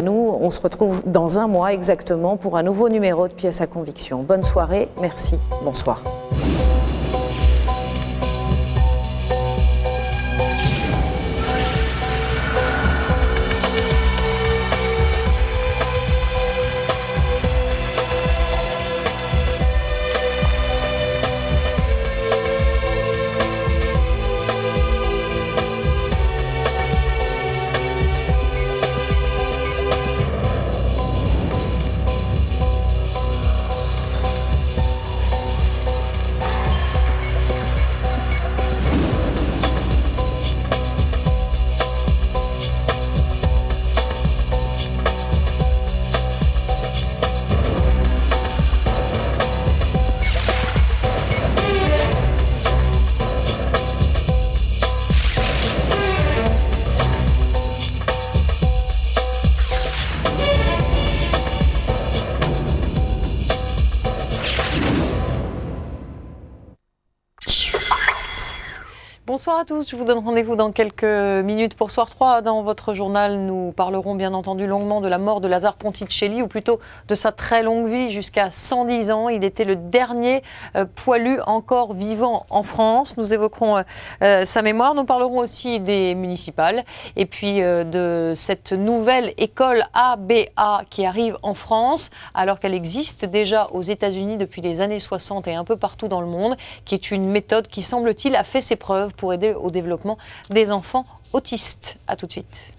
Nous, on se retrouve dans un mois exactement pour un nouveau numéro de Pièces à conviction. Bonne soirée, merci, bonsoir. Bonsoir à tous, je vous donne rendez-vous dans quelques minutes pour Soir 3. Dans votre journal, nous parlerons bien entendu longuement de la mort de Lazare Ponticelli, ou plutôt de sa très longue vie jusqu'à 110 ans. Il était le dernier poilu encore vivant en France. Nous évoquerons sa mémoire. Nous parlerons aussi des municipales et puis de cette nouvelle école ABA qui arrive en France, alors qu'elle existe déjà aux États-Unis depuis les années 60 et un peu partout dans le monde, qui est une méthode qui, semble-t-il, a fait ses preuves pour aider au développement des enfants autistes. A tout de suite.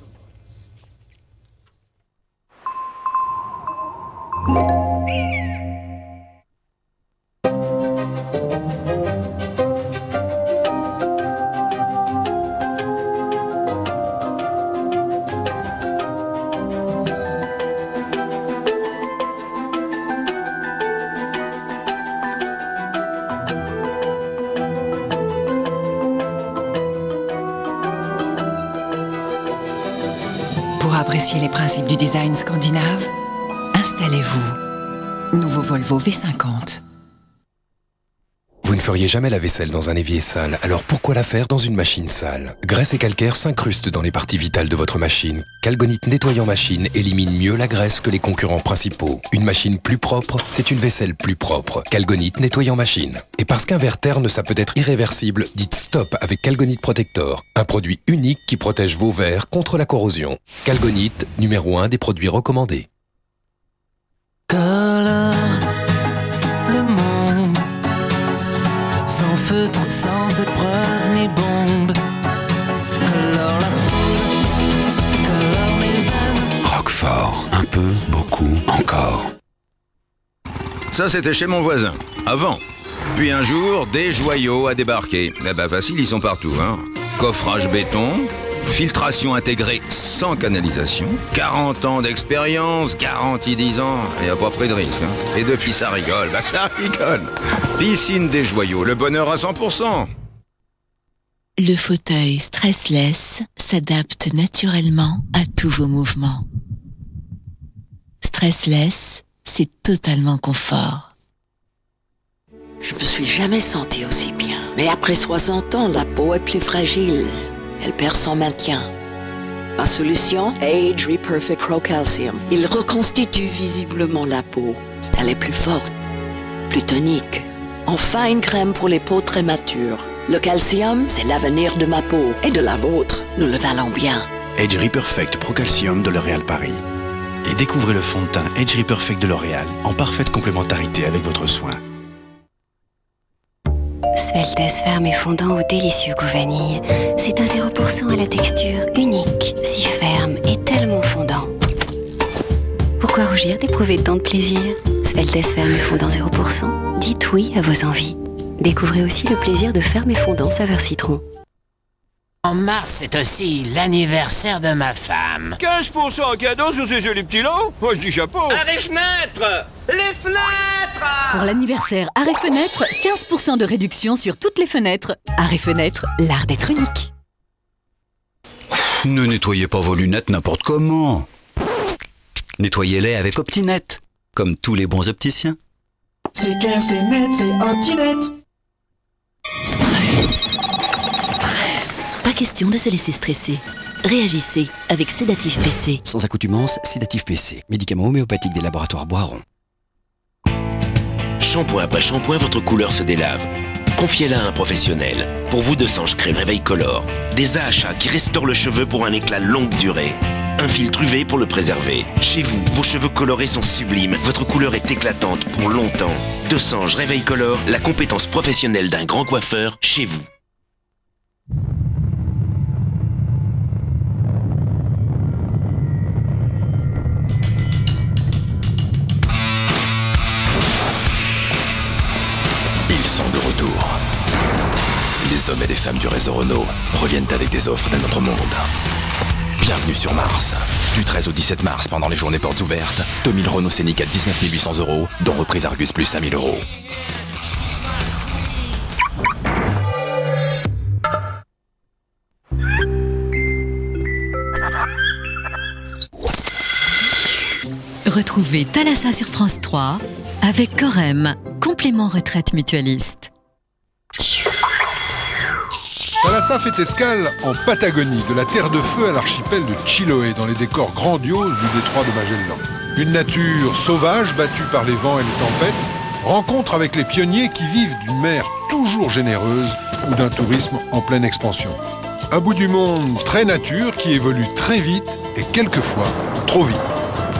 Pour apprécier les principes du design scandinave, installez-vous. Nouveau Volvo V50. Vous ne feriez jamais la vaisselle dans un évier sale, alors pourquoi la faire dans une machine sale? Graisse et calcaire s'incrustent dans les parties vitales de votre machine. Calgonite nettoyant machine élimine mieux la graisse que les concurrents principaux. Une machine plus propre, c'est une vaisselle plus propre. Calgonite nettoyant machine. Et parce qu'un verre terne, ça peut être irréversible, dites stop avec Calgonite Protector, un produit unique qui protège vos verres contre la corrosion. Calgonite, numéro 1 des produits recommandés. Colore le monde, sans feutre, sans épreuve ni bombe. Colore la foule, colore les veines. Roquefort, un peu, beaucoup, encore. Ça, c'était chez mon voisin, avant. Puis un jour, des joyaux a débarqué. Eh ben facile, ils sont partout, hein. Coffrage béton, filtration intégrée sans canalisation, 40 ans d'expérience, garantie 10 ans, et à peu près de risque, hein. Et depuis, ça rigole, bah ça rigole. Piscine des joyaux, le bonheur à 100%. Le fauteuil Stressless s'adapte naturellement à tous vos mouvements. Stressless, c'est totalement confort. Je me suis jamais sentie aussi bien. Mais après 60 ans, la peau est plus fragile. Elle perd son maintien. Ma solution, Age Reperfect Pro Calcium. Il reconstitue visiblement la peau. Elle est plus forte, plus tonique. Enfin, une crème pour les peaux très matures. Le calcium, c'est l'avenir de ma peau et de la vôtre. Nous le valons bien. Age Reperfect Pro Calcium de L'Oréal Paris. Et découvrez le fond de teint Age Reperfect de L'Oréal en parfaite complémentarité avec votre soin. Sveltes ferme et fondant au délicieux goût vanille. C'est un 0% à la texture unique, si ferme et tellement fondant. Pourquoi rougir d'éprouver tant de plaisir? Sveltes ferme et fondant 0%. Dites oui à vos envies. Découvrez aussi le plaisir de ferme et fondant saveur citron. En mars, c'est aussi l'anniversaire de ma femme. 15% en cadeau sur ces jolis petits lots? Moi, je dis chapeau. Arrêt fenêtre! Les fenêtres! Pour l'anniversaire Arrêt Fenêtre, 15% de réduction sur toutes les fenêtres. Arrêt Fenêtre, l'art d'être unique. Ne nettoyez pas vos lunettes n'importe comment. Nettoyez-les avec Optinet, comme tous les bons opticiens. C'est clair, c'est net, c'est Optinet. Stress. Pas question de se laisser stresser. Réagissez avec Sédatif PC. Sans accoutumance, Sédatif PC. Médicament homéopathique des laboratoires Boiron. Shampoing après shampoing, votre couleur se délave. Confiez-la à un professionnel. Pour vous, 200 crème Réveil Color. Des AHA qui restaurent le cheveu pour un éclat longue durée. Un filtre UV pour le préserver. Chez vous, vos cheveux colorés sont sublimes. Votre couleur est éclatante pour longtemps. 200 Réveil Color, la compétence professionnelle d'un grand coiffeur chez vous. Ils sont de retour. Les hommes et les femmes du réseau Renault reviennent avec des offres d'un autre monde. Bienvenue sur Mars. Du 13 au 17 mars, pendant les journées portes ouvertes, 2000 Renault Scénic à 19 800 €, dont reprise Argus plus 5000 €. Retrouvez Thalassa sur France 3 avec Corem, complément retraite mutualiste. Thalassa fait escale en Patagonie, de la Terre de Feu à l'archipel de Chiloé, dans les décors grandioses du détroit de Magellan. Une nature sauvage battue par les vents et les tempêtes, rencontre avec les pionniers qui vivent d'une mer toujours généreuse ou d'un tourisme en pleine expansion. Un bout du monde très nature qui évolue très vite et quelquefois trop vite.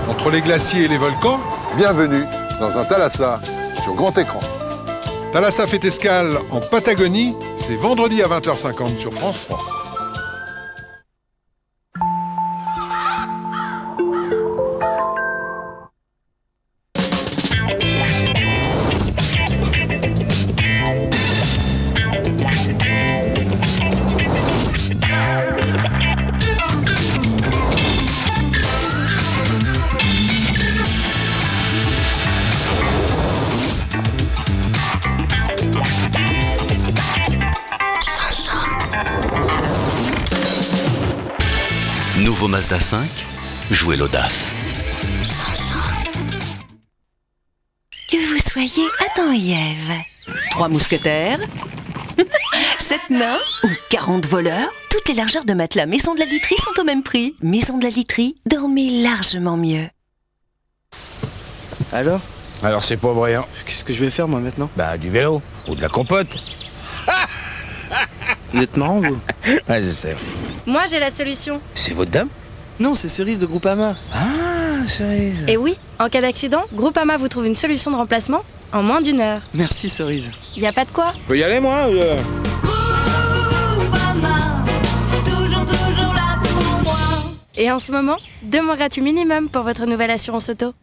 Entre les glaciers et les volcans, bienvenue dans un Thalassa sur grand écran. Thalassa fait escale en Patagonie, c'est vendredi à 20h50 sur France 3. Nouveau Mazda 5, jouez l'audace. Que vous soyez Adam et Ève, 3 mousquetaires, 7 nains ou 40 voleurs, toutes les largeurs de matelas Maison de la Literie sont au même prix. Maison de la Literie, dormez largement mieux. Alors c'est pas brillant. Qu'est-ce que je vais faire moi maintenant? Bah du vélo ou de la compote. Vous êtes marrant vous? Ouais, je sais. Moi, j'ai la solution. C'est votre dame? Non, c'est Cerise de Groupama. Ah, Cerise. Et oui, en cas d'accident, Groupama vous trouve une solution de remplacement en moins d'1 heure. Merci Cerise. Y a pas de quoi. Je peux y aller moi Groupama, toujours là pour moi. Et en ce moment, 2 mois gratuits minimum pour votre nouvelle assurance auto.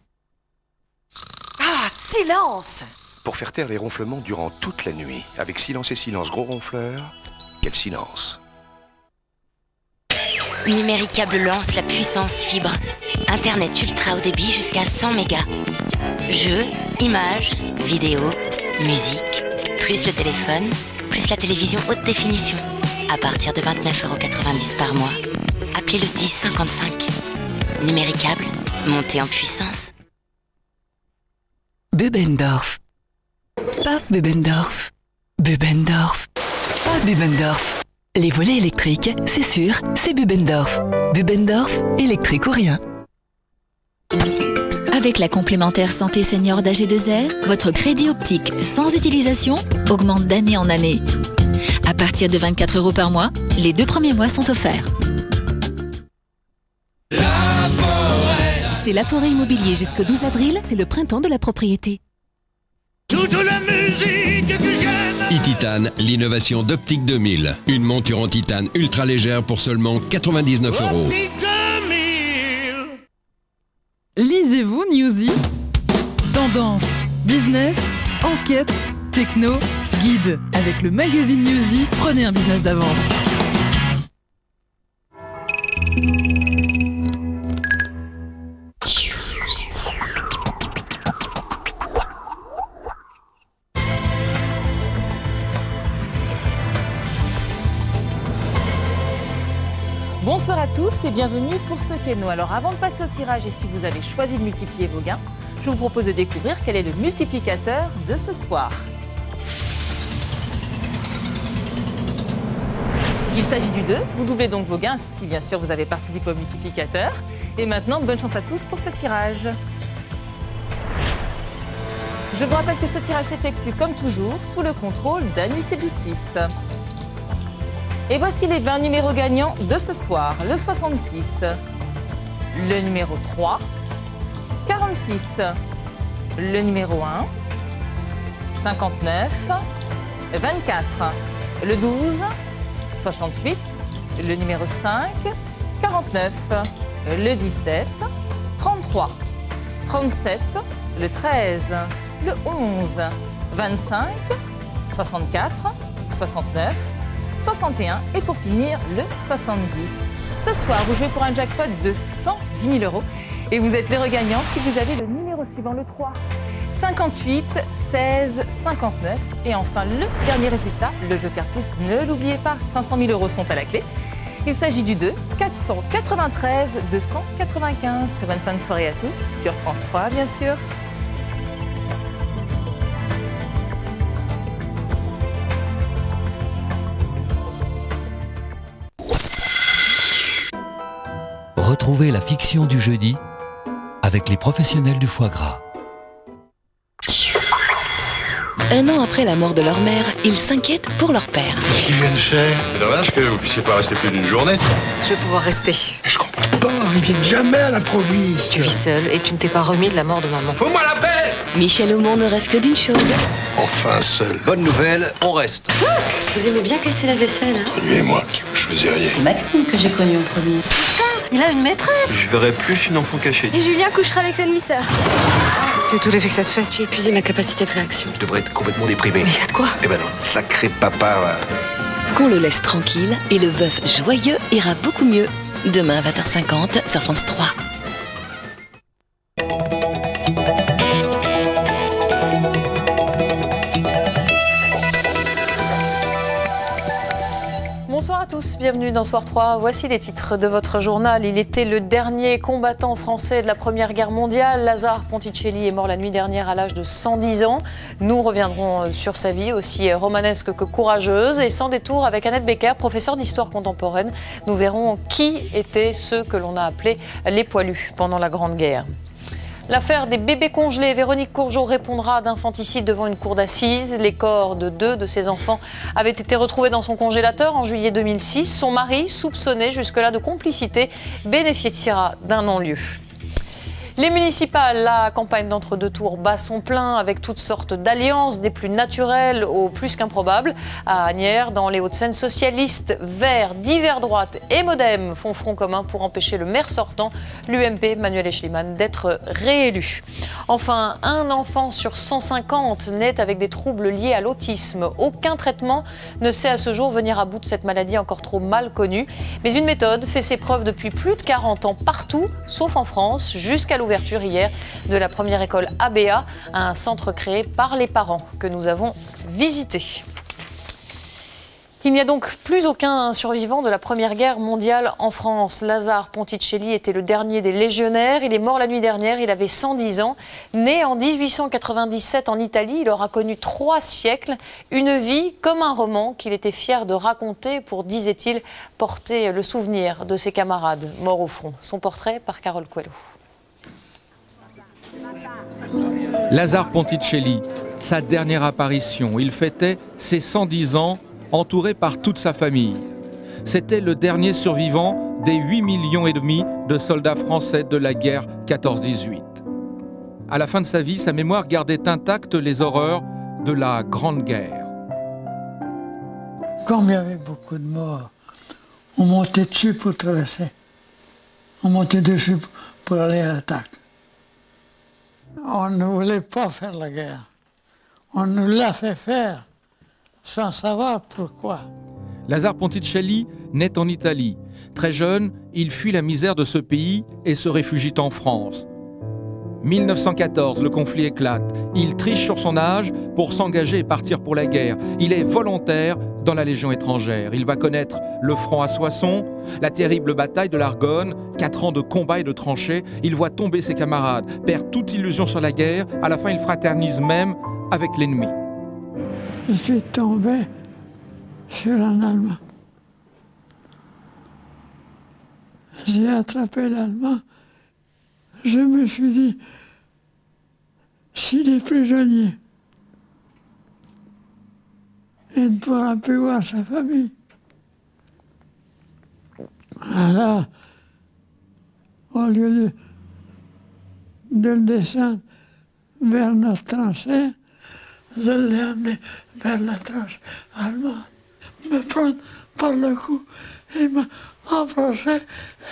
Ah, silence! Pour faire taire les ronflements durant toute la nuit, avec Silence et Silence Gros Ronfleur, quel silence! Numéricable lance la puissance fibre. Internet ultra haut débit jusqu'à 100 mégas. Jeux, images, vidéos, musique, plus le téléphone, plus la télévision haute définition. À partir de 29,90 € par mois. Appelez le 1055. Numéricable, montée en puissance. Bubendorf. Pas Bubendorf. Bubendorf. Pas Bubendorf. Les volets électriques, c'est sûr, c'est Bubendorf. Bubendorf, électrique ou rien. Avec la complémentaire santé senior d'AG2R, votre crédit optique sans utilisation augmente d'année en année. À partir de 24 € par mois, les 2 premiers mois sont offerts. Chez La Forêt Immobilier jusqu'au 12 avril, c'est le printemps de la propriété. Toute la musique que j'aime. E-Titane, l'innovation d'Optique 2000. Une monture en titane ultra légère pour seulement 99 €. Optique 2000. Lisez-vous Newsy. Tendance, business, enquête, techno, guide. Avec le magazine Newsy, prenez un business d'avance. Bonsoir à tous et bienvenue pour ce Keno. Alors avant de passer au tirage et si vous avez choisi de multiplier vos gains, je vous propose de découvrir quel est le multiplicateur de ce soir. Il s'agit du 2. Vous doublez donc vos gains si bien sûr vous avez participé au multiplicateur. Et maintenant, bonne chance à tous pour ce tirage. Je vous rappelle que ce tirage s'effectue comme toujours sous le contrôle d'un huissier de justice. Et voici les 20 numéros gagnants de ce soir. Le 66, le numéro 3, 46, le numéro 1, 59, 24, le 12, 68, le numéro 5, 49, le 17, 33, 37, le 13, le 11, 25, 64, 69, 61 et pour finir le 70. Ce soir, vous jouez pour un jackpot de 110 000 € et vous êtes l'heureux gagnant si vous avez le numéro suivant, le 3, 58, 16, 59 et enfin le dernier résultat, le Joker Plus, ne l'oubliez pas, 500 000 € sont à la clé. Il s'agit du 2, 493, 295. Très bonne fin de soirée à tous sur France 3 bien sûr. Retrouvez la fiction du jeudi avec les professionnels du foie gras. Un an après la mort de leur mère, ils s'inquiètent pour leur père. Qu'est-ce qu'ils viennent faire? C'est dommage que vous ne puissiez pas rester plus d'une journée. Je vais pouvoir rester. Mais je comprends pas, ils viennent jamais à l'improviste. Tu vis seul et tu ne t'es pas remis de la mort de maman. Fous-moi la paix! Michel Aumont ne rêve que d'une chose. Enfin seul. Bonne nouvelle, on reste. Vous aimez bien casser la vaisselle, hein? Lui et moi qui vous choisiriez. C'est Maxime que j'ai connu en premier. C'est ça, il a une maîtresse. Je verrai plus une enfant cachée. Et Julien couchera avec sa demi-sœur. C'est tout l'effet que ça te fait. J'ai épuisé ma capacité de réaction. Je devrais être complètement déprimé. Mais y a de quoi? Eh ben non, sacré papa. Qu'on le laisse tranquille et le veuf joyeux ira beaucoup mieux. Demain 20h50 sur France 3. Bonsoir à tous, bienvenue dans Soir 3. Voici les titres de votre journal. Il était le dernier combattant français de la Première Guerre mondiale. Lazare Ponticelli est mort la nuit dernière à l'âge de 110 ans. Nous reviendrons sur sa vie, aussi romanesque que courageuse. Et sans détour, avec Annette Becker, professeure d'histoire contemporaine, nous verrons qui étaient ceux que l'on a appelés les poilus pendant la Grande Guerre. L'affaire des bébés congelés, Véronique Courgeot répondra d'infanticide devant une cour d'assises. Les corps de 2 de ses enfants avaient été retrouvés dans son congélateur en juillet 2006. Son mari, soupçonné jusque-là de complicité, bénéficiera d'un non-lieu. Les municipales, la campagne d'entre-deux tours bat son plein avec toutes sortes d'alliances, des plus naturelles aux plus qu'improbables. À Asnières, dans les Hauts-de-Seine, socialistes, Verts, divers droites et Modem font front commun pour empêcher le maire sortant, l'UMP Manuel Aeschlimann, d'être réélu. Enfin, un enfant sur 150 naît avec des troubles liés à l'autisme. Aucun traitement ne sait à ce jour venir à bout de cette maladie encore trop mal connue. Mais une méthode fait ses preuves depuis plus de 40 ans partout, sauf en France, jusqu'à l'ouverture hier de la première école ABA, un centre créé par les parents que nous avons visité. Il n'y a donc plus aucun survivant de la Première Guerre mondiale en France. Lazare Ponticelli était le dernier des légionnaires. Il est mort la nuit dernière, il avait 110 ans. Né en 1897 en Italie, il aura connu 3 siècles. Une vie comme un roman qu'il était fier de raconter pour, disait-il, porter le souvenir de ses camarades morts au front. Son portrait par Carole Coelho. Lazare Ponticelli, sa dernière apparition. Il fêtait ses 110 ans, entouré par toute sa famille. C'était le dernier survivant des 8,5 millions de soldats français de la guerre 14-18. À la fin de sa vie, sa mémoire gardait intactes les horreurs de la Grande Guerre. Comme il y avait beaucoup de morts, on montait dessus pour traverser. On montait dessus pour aller à l'attaque. On ne voulait pas faire la guerre. On nous l'a fait faire, sans savoir pourquoi. Lazare Ponticelli naît en Italie. Très jeune, il fuit la misère de ce pays et se réfugie en France. 1914, le conflit éclate. Il triche sur son âge pour s'engager et partir pour la guerre. Il est volontaire dans la Légion étrangère. Il va connaître le front à Soissons, la terrible bataille de l'Argonne, 4 ans de combats et de tranchées. Il voit tomber ses camarades, perd toute illusion sur la guerre. À la fin, il fraternise même avec l'ennemi. Je suis tombé sur un Allemand. j'ai attrapé l'Allemand. Je me suis dit, s'il est prisonnier, il ne pourra plus voir sa famille. Alors, au lieu de le descendre vers notre tranchée, je l'ai amené vers la tranche allemande, me prendre par le cou et m'a embrassé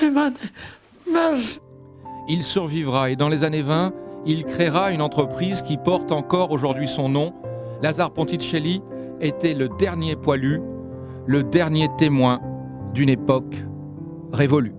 et m'a dit merci. Il survivra et dans les années 20, il créera une entreprise qui porte encore aujourd'hui son nom. Lazare Ponticelli était le dernier poilu, le dernier témoin d'une époque révolue.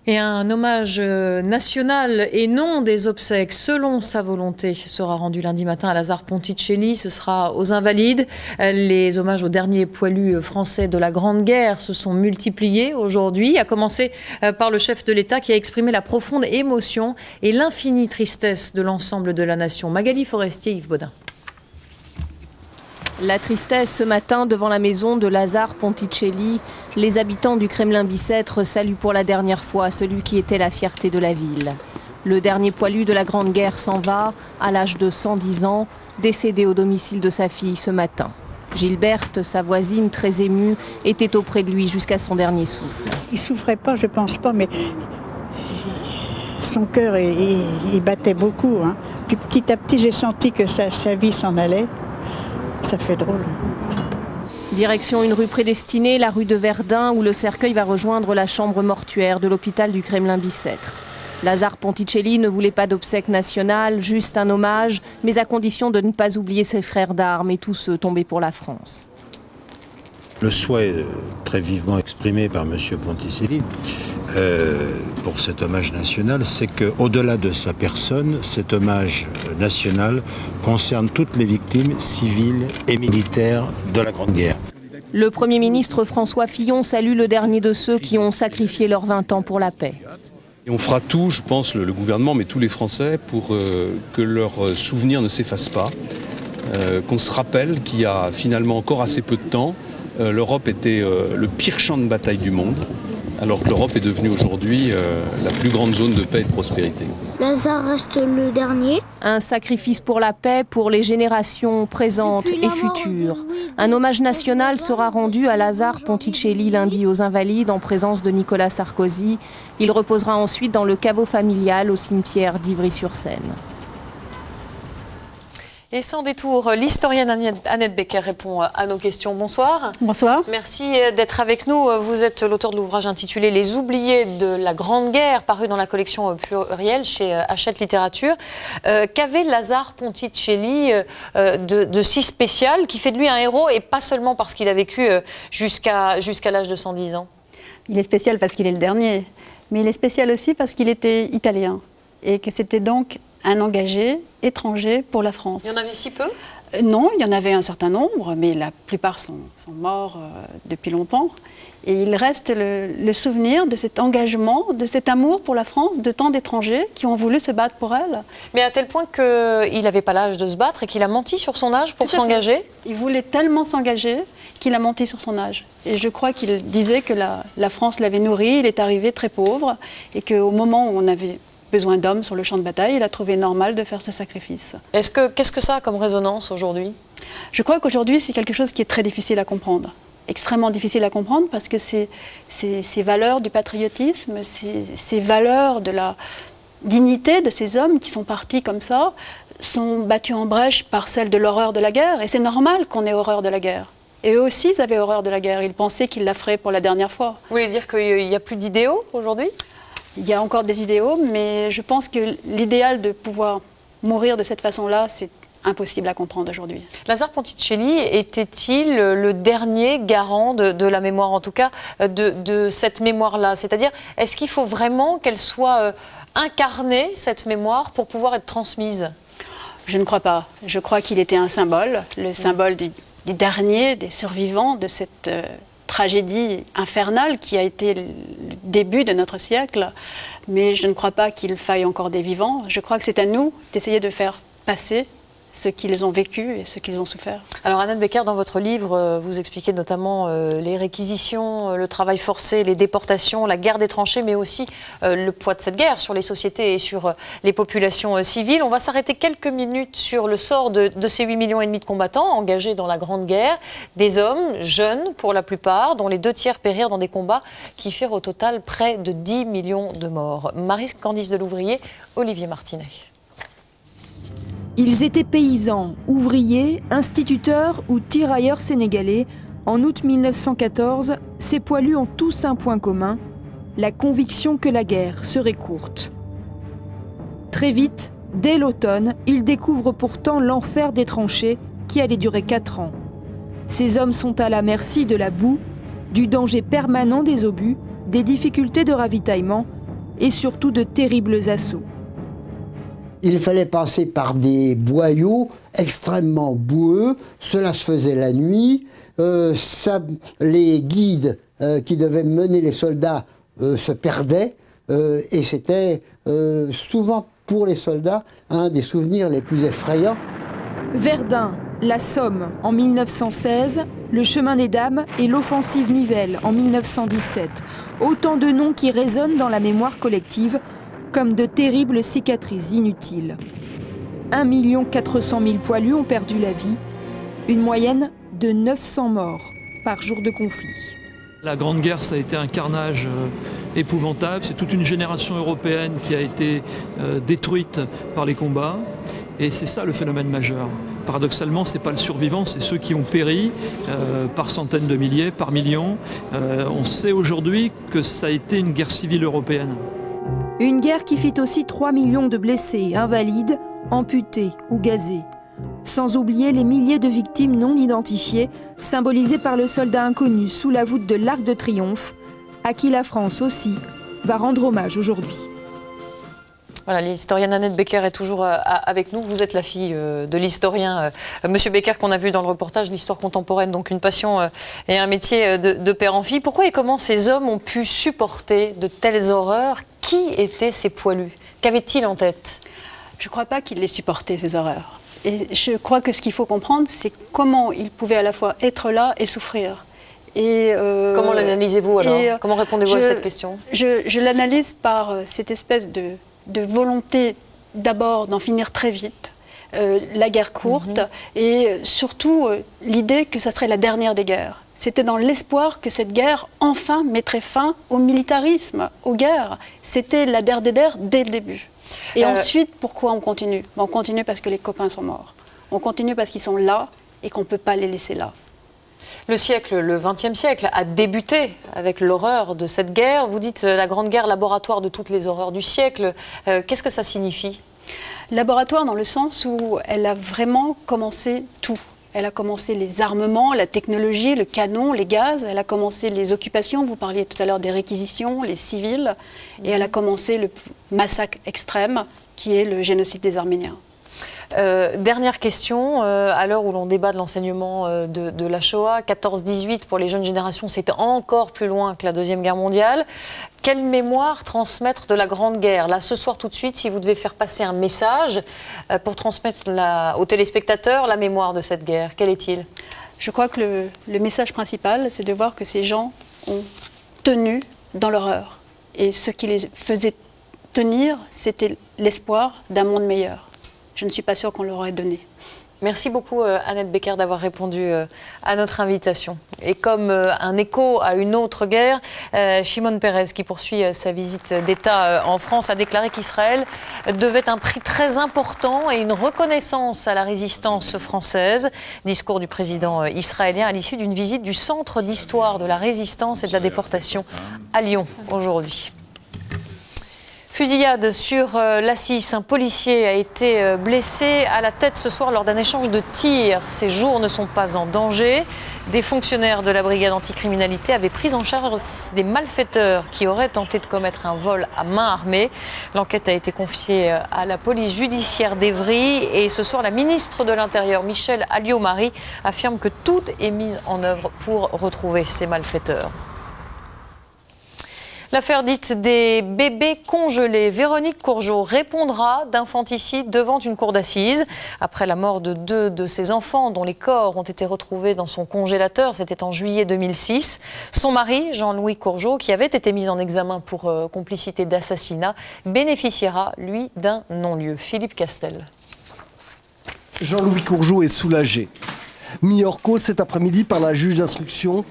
Et un hommage national et non des obsèques, selon sa volonté, sera rendu lundi matin à Lazare Ponticelli. Ce sera aux Invalides. Les hommages aux derniers poilus français de la Grande Guerre se sont multipliés aujourd'hui, à commencer par le chef de l'État qui a exprimé la profonde émotion et l'infinie tristesse de l'ensemble de la nation. Magali Forestier, Yves Baudin. La tristesse ce matin devant la maison de Lazare Ponticelli. Les habitants du Kremlin-Bicêtre saluent pour la dernière fois celui qui était la fierté de la ville. Le dernier poilu de la Grande Guerre s'en va, à l'âge de 110 ans, décédé au domicile de sa fille ce matin. Gilberte, sa voisine très émue, était auprès de lui jusqu'à son dernier souffle. Il souffrait pas, je pense pas, mais son cœur, il battait beaucoup. Hein. Puis petit à petit, j'ai senti que sa vie s'en allait. Ça fait drôle. Direction une rue prédestinée, la rue de Verdun, où le cercueil va rejoindre la chambre mortuaire de l'hôpital du Kremlin-Bicêtre. Lazare Ponticelli ne voulait pas d'obsèques nationales, juste un hommage, mais à condition de ne pas oublier ses frères d'armes et tous ceux tombés pour la France. Le souhait très vivement exprimé par M. Ponticelli pour cet hommage national, c'est qu'au-delà de sa personne, cet hommage national concerne toutes les victimes civiles et militaires de la Grande Guerre. Le Premier ministre François Fillon salue le dernier de ceux qui ont sacrifié leurs 20 ans pour la paix. Et on fera tout, je pense, le gouvernement, mais tous les Français, pour que leur souvenir ne s'efface pas, qu'on se rappelle qu'il y a finalement encore assez peu de temps, l'Europe était le pire champ de bataille du monde, alors que l'Europe est devenue aujourd'hui la plus grande zone de paix et de prospérité. Lazare reste le dernier. Un sacrifice pour la paix, pour les générations présentes et futures. Un hommage national sera rendu à Lazare Ponticelli lundi aux Invalides en présence de Nicolas Sarkozy. Il reposera ensuite dans le caveau familial au cimetière d'Ivry-sur-Seine. Et sans détour, l'historienne Annette Becker répond à nos questions. Bonsoir. Bonsoir. Merci d'être avec nous. Vous êtes l'auteur de l'ouvrage intitulé « Les oubliés de la Grande Guerre », paru dans la collection Pluriel chez Hachette Littérature. Qu'avait Lazare Ponticelli de si spécial qui fait de lui un héros, et pas seulement parce qu'il a vécu jusqu'à l'âge de 110 ans? Il est spécial parce qu'il est le dernier, mais il est spécial aussi parce qu'il était italien et que c'était donc un engagé étranger pour la France. Il y en avait si peu? Non, il y en avait un certain nombre, mais la plupart sont morts depuis longtemps. Et il reste le souvenir de cet engagement, de cet amour pour la France, de tant d'étrangers qui ont voulu se battre pour elle. Mais à tel point qu'il n'avait pas l'âge de se battre et qu'il a menti sur son âge pour s'engager? Il voulait tellement s'engager qu'il a menti sur son âge. Et je crois qu'il disait que la France l'avait nourri, il est arrivé très pauvre, et qu'au moment où on avait besoin d'hommes sur le champ de bataille, il a trouvé normal de faire ce sacrifice. Qu'est-ce que ça a comme résonance aujourd'hui? Je crois qu'aujourd'hui, c'est quelque chose qui est très difficile à comprendre. Extrêmement difficile à comprendre parce que ces valeurs du patriotisme, ces valeurs de la dignité de ces hommes qui sont partis comme ça, sont battus en brèche par celles de l'horreur de la guerre. Et c'est normal qu'on ait horreur de la guerre. Et eux aussi, ils avaient horreur de la guerre. Ils pensaient qu'ils la feraient pour la dernière fois. Vous voulez dire qu'il n'y a plus d'idéaux aujourd'hui? Il y a encore des idéaux, mais je pense que l'idéal de pouvoir mourir de cette façon-là, c'est impossible à comprendre aujourd'hui. Lazare Ponticelli était-il le dernier garant de la mémoire, en tout cas de cette mémoire-là? C'est-à-dire, est-ce qu'il faut vraiment qu'elle soit incarnée, cette mémoire, pour pouvoir être transmise? Je ne crois pas. Je crois qu'il était un symbole, le symbole du dernier, des survivants de cette tragédie infernale qui a été le début de notre siècle. Mais je ne crois pas qu'il faille encore des vivants. Je crois que c'est à nous d'essayer de faire passer ce qu'ils ont vécu et ce qu'ils ont souffert. Alors Annette Becker, dans votre livre, vous expliquez notamment les réquisitions, le travail forcé, les déportations, la guerre des tranchées, mais aussi le poids de cette guerre sur les sociétés et sur les populations civiles. On va s'arrêter quelques minutes sur le sort de ces 8,5 millions de combattants engagés dans la Grande Guerre. Des hommes, jeunes pour la plupart, dont les 2/3 périrent dans des combats qui firent au total près de 10 millions de morts. Marie-Candice Delouvrier, Olivier Martinet. Ils étaient paysans, ouvriers, instituteurs ou tirailleurs sénégalais. En août 1914, ces poilus ont tous un point commun, la conviction que la guerre serait courte. Très vite, dès l'automne, ils découvrent pourtant l'enfer des tranchées qui allait durer 4 ans. Ces hommes sont à la merci de la boue, du danger permanent des obus, des difficultés de ravitaillement et surtout de terribles assauts. Il fallait passer par des boyaux extrêmement boueux, cela se faisait la nuit, les guides qui devaient mener les soldats se perdaient et c'était souvent pour les soldats un des souvenirs les plus effrayants. Verdun, la Somme en 1916, le Chemin des Dames et l'offensive Nivelle en 1917. Autant de noms qui résonnent dans la mémoire collective comme de terribles cicatrices inutiles. 1 400 000 poilus ont perdu la vie, une moyenne de 900 morts par jour de conflit. La Grande Guerre, ça a été un carnage épouvantable. C'est toute une génération européenne qui a été détruite par les combats. Et c'est ça le phénomène majeur. Paradoxalement, ce n'est pas le survivant, c'est ceux qui ont péri par centaines de milliers, par millions. On sait aujourd'hui que ça a été une guerre civile européenne. Une guerre qui fit aussi 3 millions de blessés, invalides, amputés ou gazés. Sans oublier les milliers de victimes non identifiées, symbolisées par le soldat inconnu sous la voûte de l'Arc de Triomphe, à qui la France aussi va rendre hommage aujourd'hui. Voilà, l'historienne Annette Becker est toujours avec nous. Vous êtes la fille de l'historien Monsieur Becker qu'on a vu dans le reportage, l'histoire contemporaine, donc une passion et un métier de père en fille. Pourquoi et comment ces hommes ont pu supporter de telles horreurs? Qui étaient ces poilus? Qu'avaient-ils en tête? Je ne crois pas qu'ils les supportaient, ces horreurs. Et je crois que ce qu'il faut comprendre, c'est comment ils pouvaient à la fois être là et souffrir. Et comment l'analysez-vous alors? Comment répondez-vous à cette question? Je l'analyse par cette espèce de volonté d'abord d'en finir très vite, la guerre courte, et surtout l'idée que ça serait la dernière des guerres. C'était dans l'espoir que cette guerre enfin mettrait fin au militarisme, aux guerres. C'était la der des der dès le début. Et ensuite, pourquoi on continue? On continue parce que les copains sont morts. On continue parce qu'ils sont là et qu'on ne peut pas les laisser là. Le siècle, le XXe siècle, a débuté avec l'horreur de cette guerre. Vous dites la Grande Guerre, laboratoire de toutes les horreurs du siècle. Qu'est-ce que ça signifie? Laboratoire dans le sens où elle a vraiment commencé tout. Elle a commencé les armements, la technologie, le canon, les gaz. Elle a commencé les occupations. Vous parliez tout à l'heure des réquisitions, les civils. Et elle a commencé le massacre extrême qui est le génocide des Arméniens. Dernière question, à l'heure où l'on débat de l'enseignement de la Shoah, 14-18 pour les jeunes générations, c'est encore plus loin que la Deuxième Guerre mondiale. Quelle mémoire transmettre de la Grande Guerre? Là, ce soir, tout de suite, si vous devez faire passer un message pour transmettre aux téléspectateurs la mémoire de cette guerre, quel est-il? Je crois que le message principal, c'est de voir que ces gens ont tenu dans l'horreur. Et ce qui les faisait tenir, c'était l'espoir d'un monde meilleur. Je ne suis pas sûre qu'on leur aurait donné. Merci beaucoup Annette Becker d'avoir répondu à notre invitation. Et comme un écho à une autre guerre, Shimon Peres, qui poursuit sa visite d'État en France, a déclaré qu'Israël devait un prix très important et une reconnaissance à la résistance française. Discours du président israélien à l'issue d'une visite du Centre d'histoire de la résistance et de la déportation à Lyon aujourd'hui. Fusillade sur l'A6, un policier a été blessé à la tête ce soir lors d'un échange de tirs. Ses jours ne sont pas en danger. Des fonctionnaires de la brigade anticriminalité avaient pris en charge des malfaiteurs qui auraient tenté de commettre un vol à main armée. L'enquête a été confiée à la police judiciaire d'Evry et ce soir la ministre de l'Intérieur, Michèle Alliot-Marie, affirme que tout est mis en œuvre pour retrouver ces malfaiteurs. L'affaire dite des bébés congelés. Véronique Courgeot répondra d'infanticide devant une cour d'assises. Après la mort de 2 de ses enfants dont les corps ont été retrouvés dans son congélateur, c'était en juillet 2006. Son mari, Jean-Louis Courgeot, qui avait été mis en examen pour complicité d'assassinat, bénéficiera, lui, d'un non-lieu. Philippe Castel. Jean-Louis Courgeot est soulagé. Mis hors cause cet après-midi par la juge d'instruction,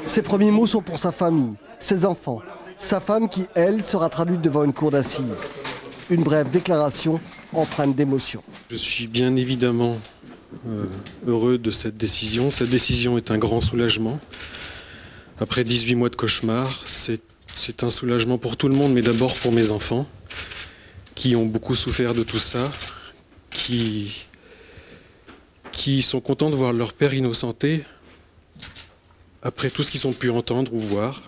ses premiers mots sont pour sa famille, ses enfants. Sa femme qui, elle, sera traduite devant une cour d'assises. Une brève déclaration empreinte d'émotion. Je suis bien évidemment heureux de cette décision. Cette décision est un grand soulagement. Après 18 mois de cauchemar, c'est un soulagement pour tout le monde, mais d'abord pour mes enfants, qui ont beaucoup souffert de tout ça, qui sont contents de voir leur père innocenté, après tout ce qu'ils ont pu entendre ou voir.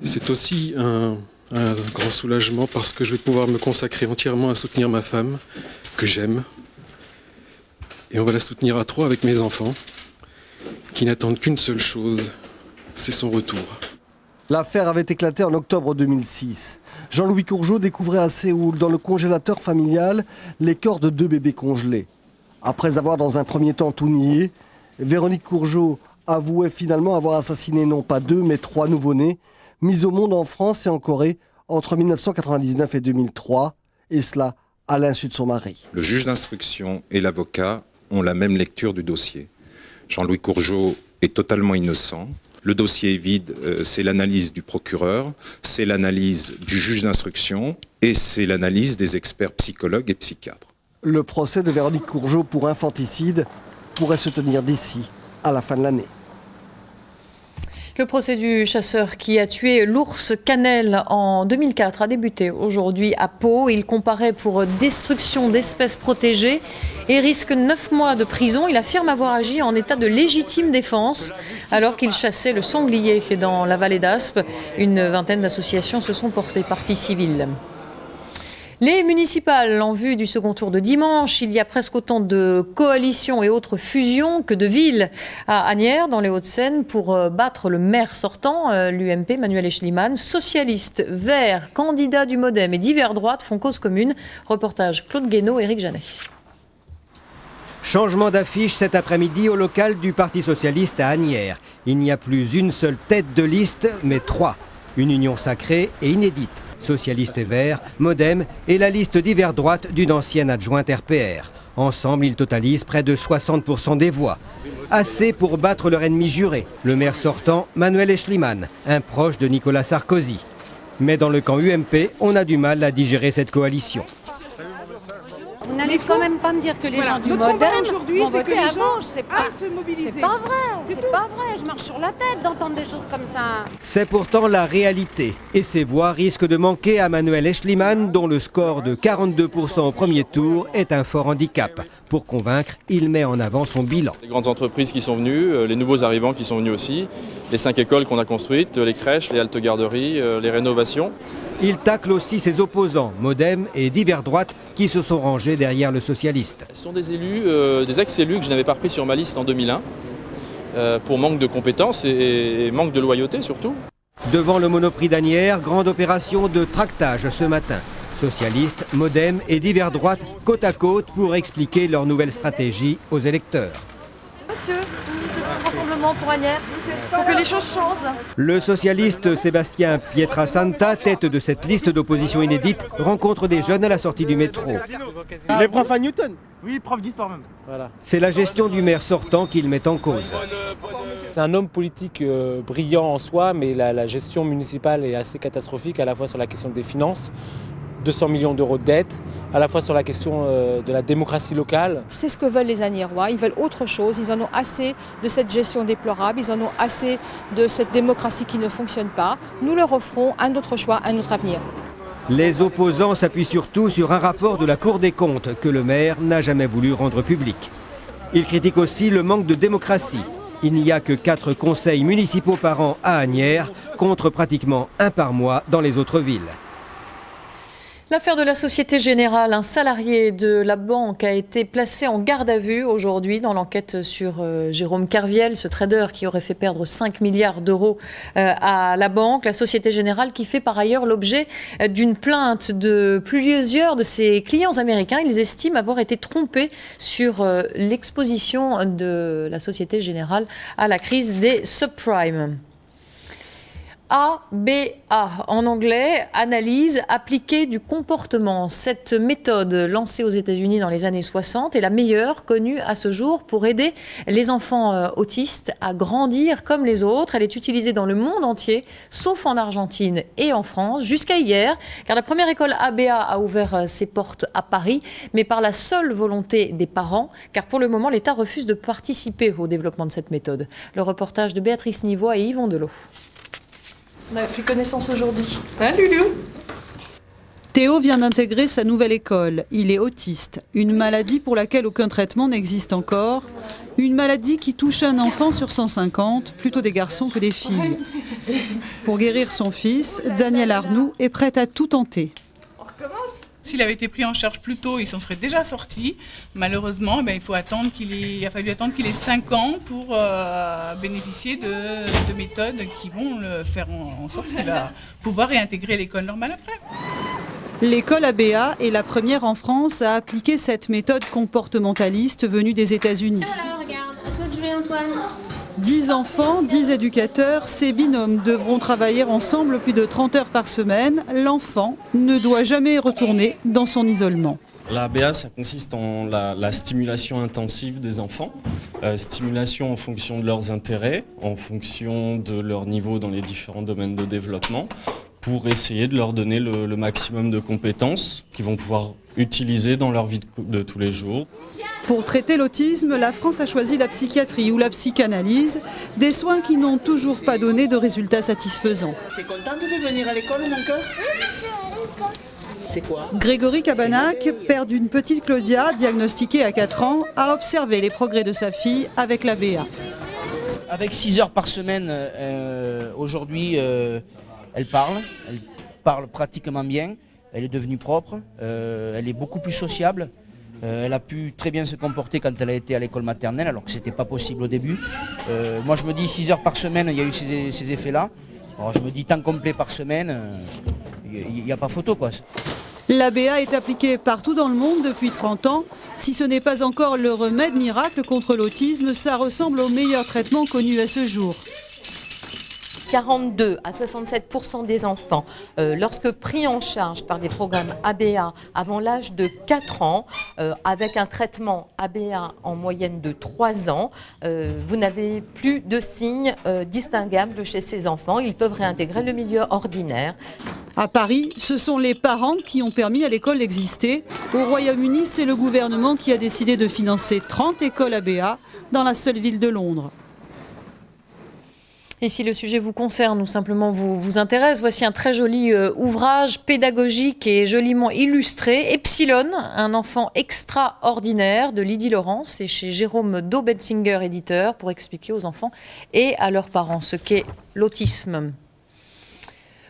C'est aussi un grand soulagement parce que je vais pouvoir me consacrer entièrement à soutenir ma femme, que j'aime. Et on va la soutenir à 3 avec mes enfants, qui n'attendent qu'une seule chose, c'est son retour. L'affaire avait éclaté en octobre 2006. Jean-Louis Courgeot découvrait à Séoul, dans le congélateur familial, les corps de 2 bébés congelés. Après avoir dans un premier temps tout nié, Véronique Courgeot avouait finalement avoir assassiné non pas 2 mais 3 nouveau-nés, mis au monde en France et en Corée entre 1999 et 2003, et cela à l'insu de son mari. Le juge d'instruction et l'avocat ont la même lecture du dossier. Jean-Louis Courgeot est totalement innocent. Le dossier est vide, c'est l'analyse du procureur, c'est l'analyse du juge d'instruction et c'est l'analyse des experts psychologues et psychiatres. Le procès de Véronique Courgeot pour infanticide pourrait se tenir d'ici à la fin de l'année. Le procès du chasseur qui a tué l'ours Cannelle en 2004 a débuté aujourd'hui à Pau. Il comparaît pour destruction d'espèces protégées et risque 9 mois de prison. Il affirme avoir agi en état de légitime défense alors qu'il chassait le sanglier dans la vallée d'Aspe. Une vingtaine d'associations se sont portées partie civile. Les municipales en vue du second tour de dimanche, il y a presque autant de coalitions et autres fusions que de villes à Asnières, dans les Hauts-de-Seine, pour battre le maire sortant, l'UMP, Manuel Echliman. Socialistes, Verts, candidats du Modem et divers droites font cause commune. Reportage Claude Guénaud, Éric Janet. Changement d'affiche cet après-midi au local du Parti Socialiste à Asnières. Il n'y a plus une seule tête de liste, mais 3. Une union sacrée et inédite. Socialistes et Verts, Modem et la liste divers droite d'une ancienne adjointe RPR. Ensemble, ils totalisent près de 60% des voix. Assez pour battre leur ennemi juré, le maire sortant, Manuel Echliman, un proche de Nicolas Sarkozy. Mais dans le camp UMP, on a du mal à digérer cette coalition. Vous n'allez quand même pas me dire que les gens du Modem vont voter à gauche. C'est pas vrai, c'est pas vrai. Je marche sur la tête d'entendre des choses comme ça. C'est pourtant la réalité. Et ces voix risquent de manquer à Manuel Echliman, dont le score de 42% au premier tour est un fort handicap. Pour convaincre, il met en avant son bilan. Les grandes entreprises qui sont venues, les nouveaux arrivants qui sont venus aussi, les 5 écoles qu'on a construites, les crèches, les haltes garderies, les rénovations. Il tacle aussi ses opposants, Modem et divers droites, qui se sont rangés derrière le socialiste. Ce sont des élus, des ex-élus que je n'avais pas repris sur ma liste en 2001, pour manque de compétences et manque de loyauté surtout. Devant le Monoprix d'Asnières, grande opération de tractage ce matin. Socialistes, Modem et divers droites côte à côte pour expliquer leur nouvelle stratégie aux électeurs. Monsieur, rassemblement pour Asnières, pour que les choses changent. Le socialiste Sébastien Pietrasanta, tête de cette liste d'opposition inédite, rencontre des jeunes à la sortie du métro. Les profs à Newton? Oui, prof d'histoire même. Voilà. C'est la gestion du maire sortant qu'il met en cause. C'est un homme politique brillant en soi, mais la gestion municipale est assez catastrophique, à la fois sur la question des finances, 200 millions d'euros de dette, à la fois sur la question de la démocratie locale. C'est ce que veulent les Asniérois, ils veulent autre chose, ils en ont assez de cette gestion déplorable, ils en ont assez de cette démocratie qui ne fonctionne pas. Nous leur offrons un autre choix, un autre avenir. Les opposants s'appuient surtout sur un rapport de la Cour des comptes que le maire n'a jamais voulu rendre public. Ils critiquent aussi le manque de démocratie. Il n'y a que 4 conseils municipaux par an à Asnières, contre pratiquement 1 par mois dans les autres villes. L'affaire de la Société Générale, un salarié de la banque a été placé en garde à vue aujourd'hui dans l'enquête sur Jérôme Kerviel, ce trader qui aurait fait perdre 5 milliards d'euros à la banque. La Société Générale qui fait par ailleurs l'objet d'une plainte de plusieurs de ses clients américains. Ils estiment avoir été trompés sur l'exposition de la Société Générale à la crise des subprimes. ABA, en anglais, analyse appliquée du comportement. Cette méthode lancée aux États-Unis dans les années 60 est la meilleure connue à ce jour pour aider les enfants autistes à grandir comme les autres. Elle est utilisée dans le monde entier, sauf en Argentine et en France, jusqu'à hier, car la première école ABA a ouvert ses portes à Paris, mais par la seule volonté des parents, car pour le moment, l'État refuse de participer au développement de cette méthode. Le reportage de Béatrice Nivois et Yvon Delot. On a fait connaissance aujourd'hui. Hein, Lulu? Théo vient d'intégrer sa nouvelle école. Il est autiste, une maladie pour laquelle aucun traitement n'existe encore. Une maladie qui touche un enfant sur 150, plutôt des garçons que des filles. Pour guérir son fils, Daniel Arnoux est prêt à tout tenter. On recommence? S'il avait été pris en charge plus tôt, il s'en serait déjà sorti. Malheureusement, il a fallu attendre qu'il ait 5 ans pour bénéficier de méthodes qui vont le faire en sorte qu'il va pouvoir réintégrer l'école normale après. L'école ABA est la première en France à appliquer cette méthode comportementaliste venue des États-Unis. Alors, regarde, à toi de jouer, Antoine. 10 enfants, 10 éducateurs, ces binômes devront travailler ensemble plus de 30 heures par semaine. L'enfant ne doit jamais retourner dans son isolement. L'ABA, ça consiste en la stimulation intensive des enfants, stimulation en fonction de leurs intérêts, en fonction de leur niveau dans les différents domaines de développement, pour essayer de leur donner le maximum de compétences qu'ils vont pouvoir utiliser dans leur vie de tous les jours. Pour traiter l'autisme, la France a choisi la psychiatrie ou la psychanalyse, des soins qui n'ont toujours pas donné de résultats satisfaisants. T'es contente de venir à l'école, mon cœur? C'est quoi? Grégory Cabanac, père d'une petite Claudia, diagnostiquée à 4 ans, a observé les progrès de sa fille avec l'ABA. Avec 6 heures par semaine, aujourd'hui, elle parle pratiquement bien, elle est devenue propre, elle est beaucoup plus sociable. Elle a pu très bien se comporter quand elle a été à l'école maternelle, alors que ce n'était pas possible au début. Moi, je me dis 6 heures par semaine, il y a eu ces effets-là. Alors, je me dis temps complet par semaine, il n'y a pas photo, quoi. L'ABA est appliquée partout dans le monde depuis 30 ans. Si ce n'est pas encore le remède miracle contre l'autisme, ça ressemble au meilleur traitement connu à ce jour. 42 à 67% des enfants, lorsque pris en charge par des programmes ABA avant l'âge de 4 ans, avec un traitement ABA en moyenne de 3 ans, vous n'avez plus de signes distinguables chez ces enfants. Ils peuvent réintégrer le milieu ordinaire. À Paris, ce sont les parents qui ont permis à l'école d'exister. Au Royaume-Uni, c'est le gouvernement qui a décidé de financer 30 écoles ABA dans la seule ville de Londres. Et si le sujet vous concerne ou simplement vous intéresse, voici un très joli ouvrage pédagogique et joliment illustré. Epsilon, un enfant extraordinaire de Lydie Laurent. C'est chez Jérôme Daubetzinger, éditeur, pour expliquer aux enfants et à leurs parents ce qu'est l'autisme.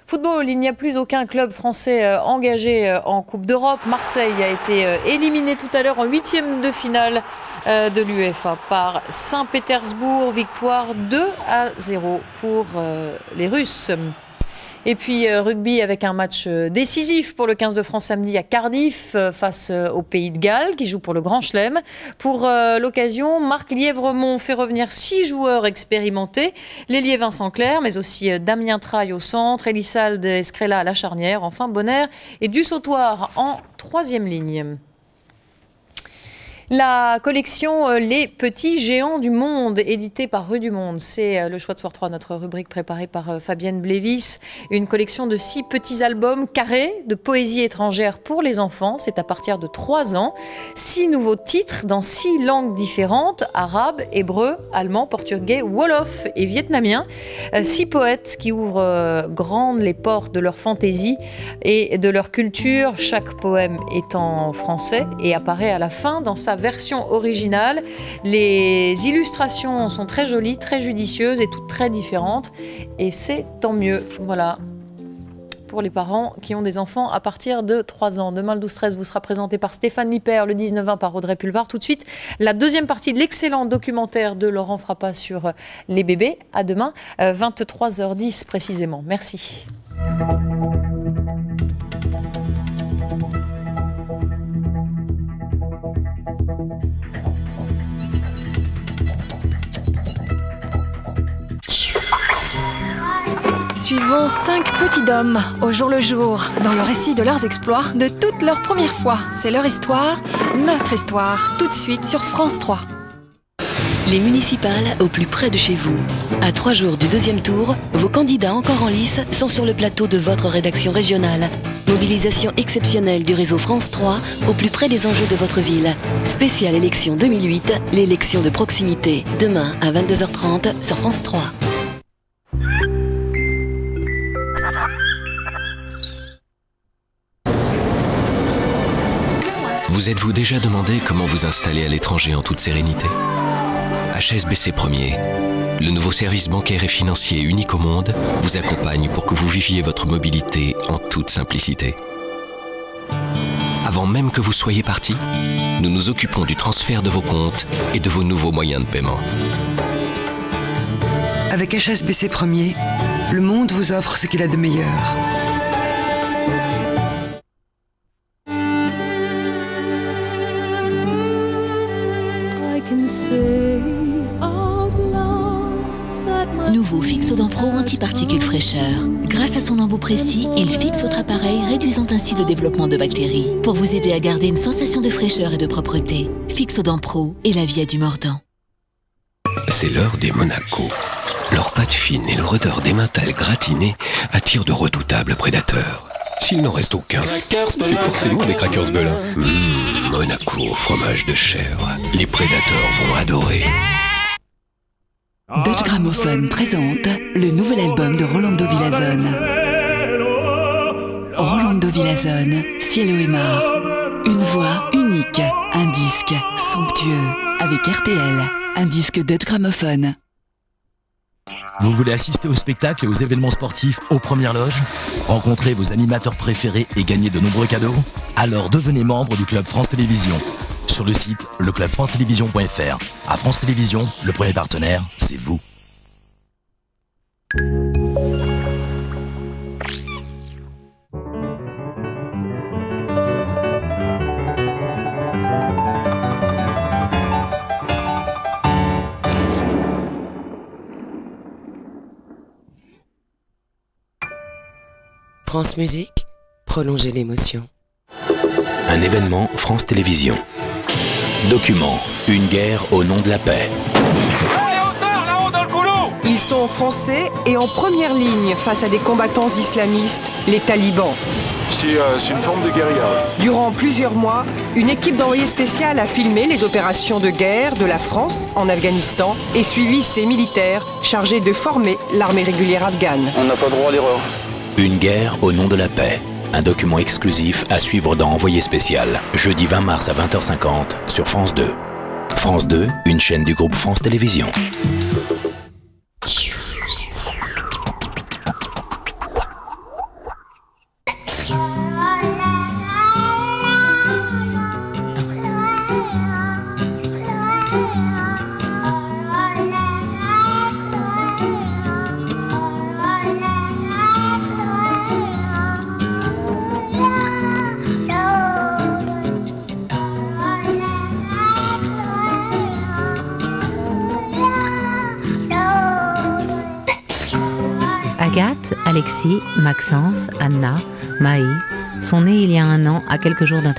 Football, il n'y a plus aucun club français engagé en Coupe d'Europe. Marseille a été éliminé tout à l'heure en 8e de finale de l'UEFA par Saint-Pétersbourg. Victoire 2-0 pour les Russes. Et puis rugby avec un match décisif pour le 15 de France samedi à Cardiff face au Pays de Galles qui joue pour le Grand Chelem. Pour l'occasion, Marc Lièvremont fait revenir 6 joueurs expérimentés. L'ailier Vincent Clerc, mais aussi Damien Traille au centre, Elissalde Escrella à la charnière, enfin Bonner et Dussautoir en 3e ligne. La collection Les Petits Géants du Monde, éditée par Rue du Monde. C'est le choix de Soir 3, notre rubrique préparée par Fabienne Blévis. Une collection de 6 petits albums carrés de poésie étrangère pour les enfants. C'est à partir de 3 ans. 6 nouveaux titres dans 6 langues différentes, arabe, hébreu, allemand, portugais, wolof et vietnamien. 6 poètes qui ouvrent grandes les portes de leur fantaisie et de leur culture. Chaque poème est en français et apparaît à la fin dans sa version originale. Les illustrations sont très jolies, très judicieuses et toutes très différentes. Et c'est tant mieux. Voilà pour les parents qui ont des enfants à partir de 3 ans. Demain, le 12-13 vous sera présenté par Stéphane Lippert, le 19-20 par Audrey Pulvar. Tout de suite, la deuxième partie de l'excellent documentaire de Laurent Frappa sur les bébés. À demain, 23h10 précisément. Merci. Suivons 5 petits d'hommes au jour le jour, dans le récit de leurs exploits, de toutes leurs premières fois. C'est leur histoire, notre histoire, tout de suite sur France 3. Les municipales au plus près de chez vous. À 3 jours du deuxième tour, vos candidats encore en lice sont sur le plateau de votre rédaction régionale. Mobilisation exceptionnelle du réseau France 3 au plus près des enjeux de votre ville. Spéciale élection 2008, l'élection de proximité. Demain à 22h30 sur France 3. Vous êtes-vous déjà demandé comment vous installer à l'étranger en toute sérénité? HSBC Premier, le nouveau service bancaire et financier unique au monde, vous accompagne pour que vous viviez votre mobilité en toute simplicité. Avant même que vous soyez parti, nous nous occupons du transfert de vos comptes et de vos nouveaux moyens de paiement. Avec HSBC Premier, le monde vous offre ce qu'il a de meilleur. Nouveau Fixodent Pro antiparticules fraîcheur. Grâce à son embout précis, il fixe votre appareil, réduisant ainsi le développement de bactéries. Pour vous aider à garder une sensation de fraîcheur et de propreté. Fixodent Pro et la vie à du mordant. C'est l'heure des Monaco. Leur pâte fine et leur odeur d'émental gratiné attirent de redoutables prédateurs. S'il n'en reste aucun, c'est forcément des crackers Belin. Monaco au fromage de chèvre. Les prédateurs vont adorer. Dutch Gramophone présente le nouvel album de Rolando Villazone. Rolando Villazone, Cielo et Mar. Une voix unique, un disque somptueux avec RTL, un disque Dutch Gramophone. Vous voulez assister aux spectacles et aux événements sportifs aux premières loges? Rencontrer vos animateurs préférés et gagner de nombreux cadeaux? Alors devenez membre du Club France Télévisions. Sur le site leclubfrancetélévision.fr. À France Télévisions, le premier partenaire, c'est vous. France Musique, prolongez l'émotion. Un événement France Télévisions. Document, une guerre au nom de la paix. Ils sont français et en première ligne face à des combattants islamistes, les talibans. C'est une forme de guérilla. Durant plusieurs mois, une équipe d'envoyés spéciaux a filmé les opérations de guerre de la France en Afghanistan et suivi ses militaires chargés de former l'armée régulière afghane. On n'a pas droit à l'erreur. Une guerre au nom de la paix. Un document exclusif à suivre dans Envoyé spécial, jeudi 20 mars à 20h50 sur France 2. France 2, une chaîne du groupe France Télévisions. Agathe, Alexis, Maxence, Anna, Maï sont nés il y a 1 an à quelques jours d'un